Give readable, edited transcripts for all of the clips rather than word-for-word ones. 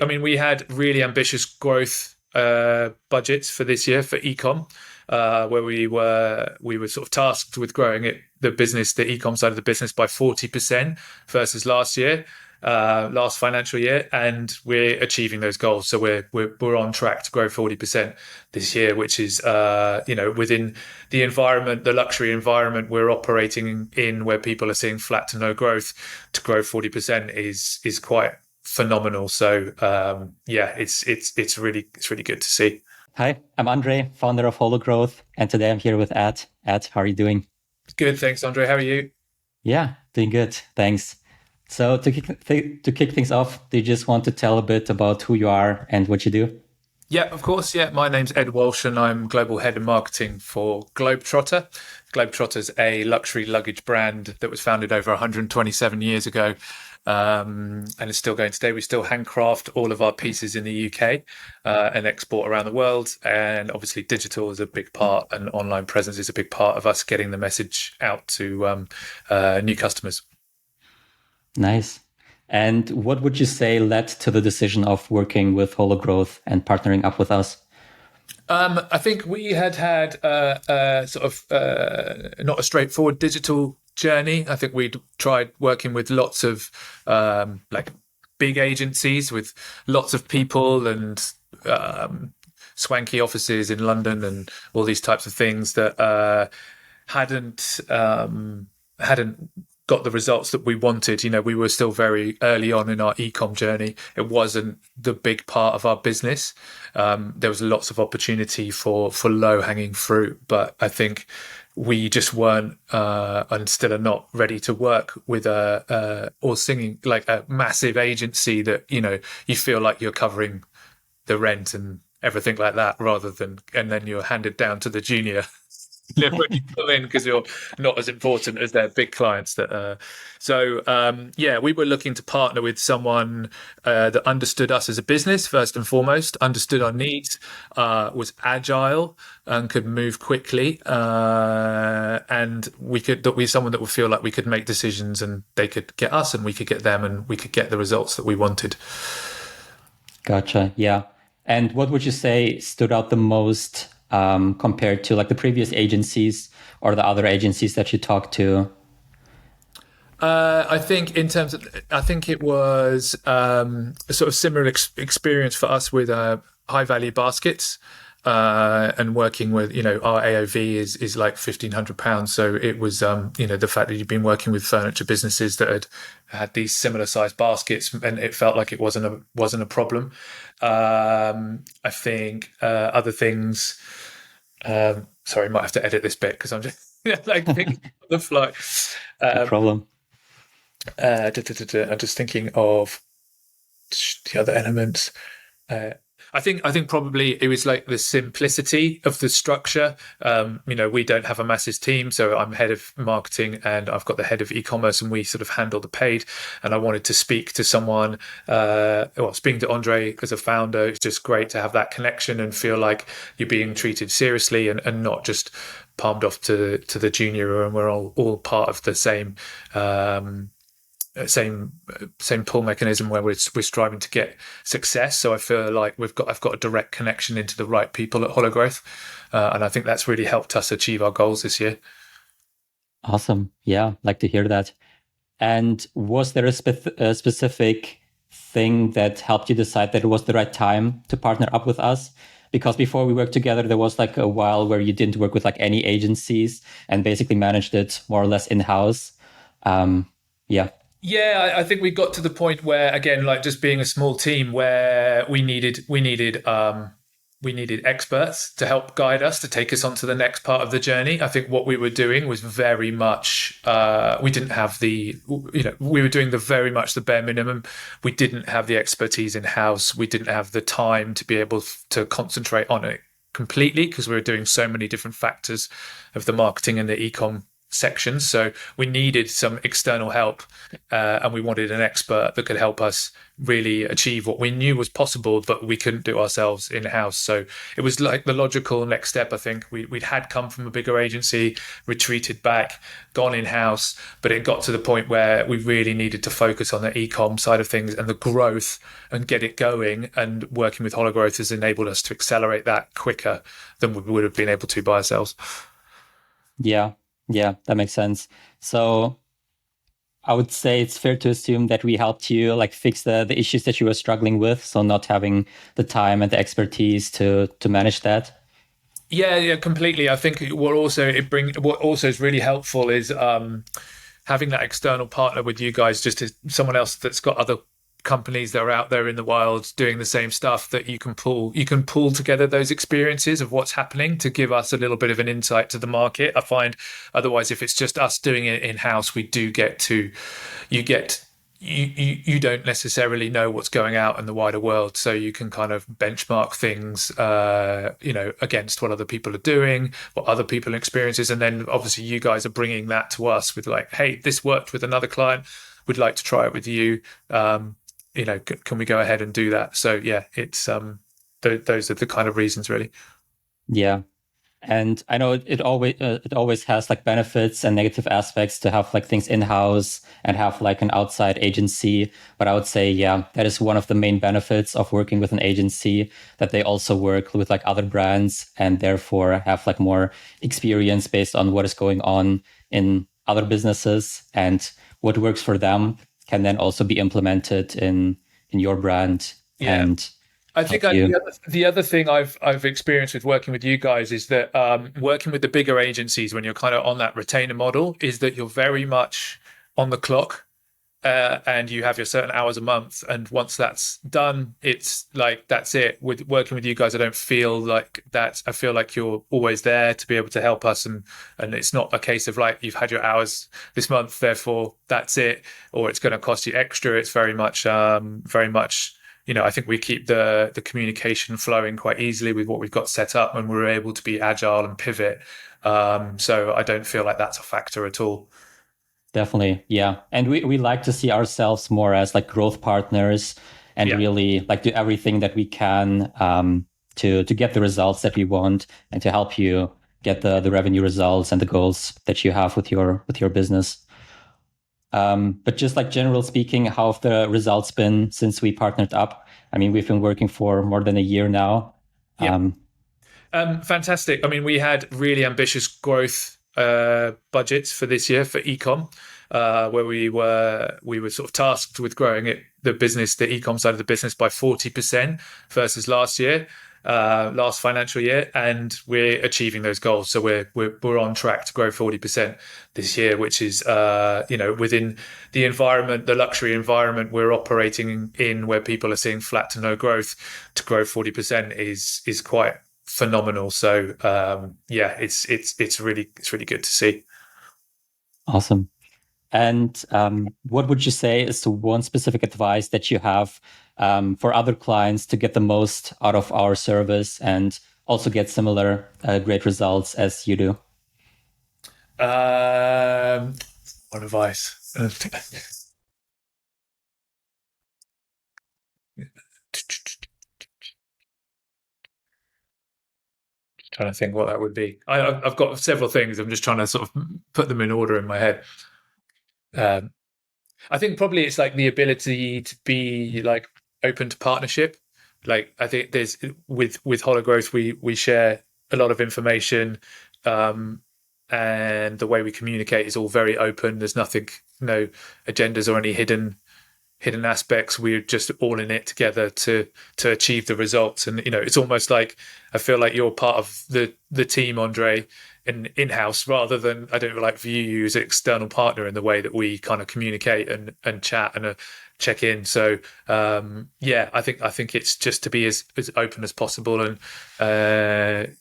I mean, we had really ambitious growth budgets for this year for ecom, where we were sort of tasked with growing the ecom side of the business by 40% versus last year, last financial year, and we're achieving those goals. So we're on track to grow 40% this year, which is within the environment, the luxury environment we're operating in, where people are seeing flat to no growth. To grow 40% is quite phenomenal. So it's really good to see. Hi, I'm Andre, founder of HoloGrowth, and today I'm here with Ed. Ed, how are you doing? Good, thanks, Andre. How are you? Yeah, doing good, thanks. So to kick things off, do you just want to tell a bit about who you are and what you do? Yeah, of course. Yeah, my name's Ed Walsh, and I'm global head of marketing for Globe-Trotter. Globe-Trotter's a luxury luggage brand that was founded over 127 years ago. And it's still going today. We still handcraft all of our pieces in the UK and export around the world. And obviously, digital is a big part, and online presence is a big part of us getting the message out to new customers. Nice. And what would you say led to the decision of working with HoloGrowth and partnering up with us? I think we had sort of not a straightforward digital journey. I think we'd tried working with lots of big agencies with lots of people and swanky offices in London and all these types of things that hadn't got the results that we wanted. We were still very early on in our ecom journey. It wasn't the big part of our business. There was lots of opportunity for low hanging fruit, but I think we just weren't and still are not ready to work with or singing like a massive agency that you feel like you're covering the rent and everything like that, and then you're handed down to the junior when you come in because you're not as important as their big clients. We were looking to partner with someone that understood us as a business first and foremost, understood our needs, was agile and could move quickly, and someone that would feel like we could make decisions and they could get us and we could get them and we could get the results that we wanted. Gotcha. Yeah. And what would you say stood out the most compared to like the previous agencies or the other agencies that you talked to? I think it was a sort of similar experience for us with high value baskets and working with, our AOV is like £1,500. So it was, the fact that you've been working with furniture businesses that had these similar sized baskets, and it felt like it wasn't a problem. I think other things. Sorry, might have to edit this bit because I'm just thinking on the fly. No problem. I'm just thinking of the other elements. I think probably it was like the simplicity of the structure. We don't have a massive team, so I'm head of marketing and I've got the head of e-commerce, and we sort of handle the paid. And I wanted to speak to someone, speaking to Andre as a founder. It's just great to have that connection and feel like you're being treated seriously and not just palmed off to the junior, and we're all part of the same pull mechanism where we're striving to get success. So I feel like I've got a direct connection into the right people at HoloGrowth, and I think that's really helped us achieve our goals this year. Awesome. Yeah, like to hear that. And was there a specific thing that helped you decide that it was the right time to partner up with us? Because before we worked together, there was like a while where you didn't work with like any agencies and basically managed it more or less in-house. Yeah, I think we got to the point where, again, like just being a small team, where we needed experts to help guide us, to take us onto the next part of the journey. I think what we were doing was very much, we didn't have we were doing very much the bare minimum. We didn't have the expertise in house. We didn't have the time to be able to concentrate on it completely because we were doing so many different factors of the marketing and the ecom sections. So we needed some external help, and we wanted an expert that could help us really achieve what we knew was possible, but we couldn't do ourselves in house. So it was like the logical next step. I think we'd had come from a bigger agency, retreated back, gone in house, but it got to the point where we really needed to focus on the e-com side of things and the growth and get it going. And working with HoloGrowth has enabled us to accelerate that quicker than we would have been able to by ourselves. Yeah, yeah, that makes sense. So I would say it's fair to assume that we helped you like fix the issues that you were struggling with. So not having the time and the expertise to manage that. Yeah, completely. I think what also is really helpful is having that external partner with you guys, just as someone else that's got other companies that are out there in the wild doing the same stuff, that you can pull together those experiences of what's happening to give us a little bit of an insight to the market. I find otherwise, if it's just us doing it in house, we do get to you get you don't necessarily know what's going out in the wider world, so you can kind of benchmark things against what other people are doing, what other people experiences, and then obviously you guys are bringing that to us with like, hey, this worked with another client, we'd like to try it with you. Can we go ahead and do that? So yeah, it's those are the kind of reasons, really. Yeah. And I know it always has like benefits and negative aspects to have like things in-house and have like an outside agency. But I would say, yeah, that is one of the main benefits of working with an agency, that they also work with like other brands and therefore have like more experience based on what is going on in other businesses, and what works for them can then also be implemented in your brand Yeah. and I think help you. the other thing I've experienced with working with you guys is that working with the bigger agencies when you're kind of on that retainer model is that you're very much on the clock, and you have your certain hours a month, and once that's done, it's like that's it. With working with you guys, I don't feel like that. I feel like you're always there to be able to help us, and it's not a case of like you've had your hours this month, therefore that's it, or it's going to cost you extra. It's very much. I think we keep the communication flowing quite easily with what we've got set up, and we're able to be agile and pivot. So I don't feel like that's a factor at all. Definitely. Yeah. And we like to see ourselves more as like growth partners and Yeah. really like do everything that we can to get the results that we want and to help you get the revenue results and the goals that you have with your business. But just like general speaking, how have the results been since we partnered up? I mean, we've been working for more than a year now. Yeah. Um, Fantastic. I mean, we had really ambitious growth budgets for this year for ecom, where we were sort of tasked with growing the ecom side of the business by 40% versus last financial year, and we're achieving those goals. So we're on track to grow 40% this year, which is within the luxury environment we're operating in, where people are seeing flat to no growth. To grow 40% is quite phenomenal. So yeah, it's really good to see. awesome. And what would you say is the one specific advice that you have for other clients to get the most out of our service and also get similar great results as you do? What advice? Trying to think what that would be. I've got several things. I'm just trying to sort of put them in order in my head. Um, I think probably it's like the ability to be like open to partnership. Like I think there's with HoloGrowth, we share a lot of information, um, and the way we communicate is all very open. There's nothing, no agendas or any hidden aspects. We're just all in it together to achieve the results. And it's almost like I feel like you're part of the team, Andre, in-house, rather than I don't like view you as an external partner in the way that we kind of communicate and chat and check in. So yeah, I think it's just to be as open as possible, and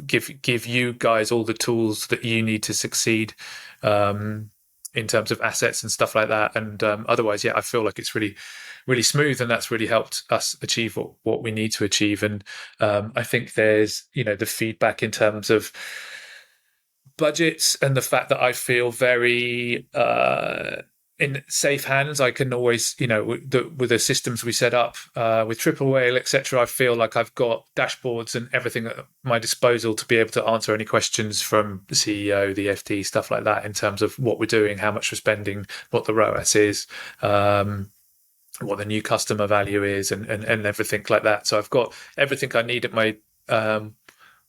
give you guys all the tools that you need to succeed, in terms of assets and stuff like that. And otherwise, yeah, I feel like it's really smooth, and that's really helped us achieve what we need to achieve. And I think there's the feedback in terms of budgets and the fact that I feel very in safe hands. I can always, with the systems we set up with Triple Whale, etc. I feel like I've got dashboards and everything at my disposal to be able to answer any questions from the CEO, the FD, stuff like that, in terms of what we're doing, how much we're spending, what the ROAS is. What the new customer value is, and everything like that. So I've got everything I need at my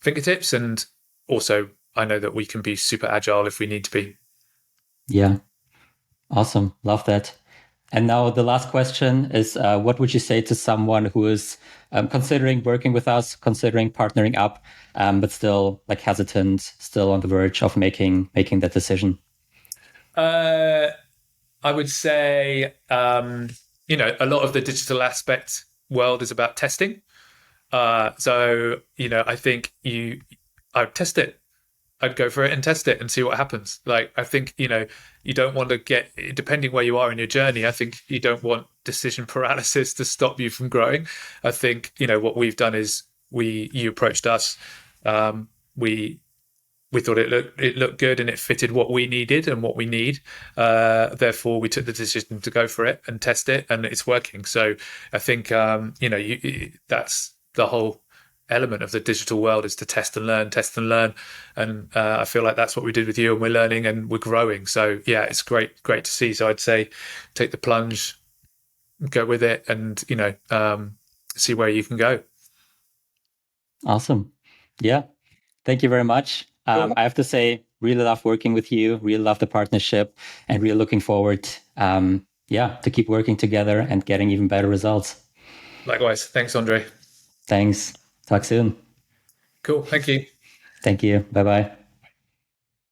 fingertips, and also I know that we can be super agile if we need to be. Yeah. Awesome. Love that. And now the last question is, what would you say to someone who is considering working with us, considering partnering up, but still like hesitant, still on the verge of making that decision? I would say, a lot of the digital aspect world is about testing. I think I'd test it. I'd go for it and test it and see what happens. Like, I think, you don't want to get, depending where you are in your journey, I think you don't want decision paralysis to stop you from growing. I think, what we've done is you approached us. We thought it looked good and it fitted what we needed and what we need. Therefore, we took the decision to go for it and test it, and it's working. So I think, that's the whole element of the digital world, is to test and learn. And I feel like that's what we did with you, and we're learning and we're growing. So yeah, it's great to see. So I'd say take the plunge, go with it, and see where you can go. Awesome. Yeah. Thank you very much. Cool. I have to say, really love working with you, really love the partnership, and really looking forward, to keep working together and getting even better results. Likewise. Thanks, Andre. Thanks. Talk soon. Cool. Thank you. Thank you. Bye-bye.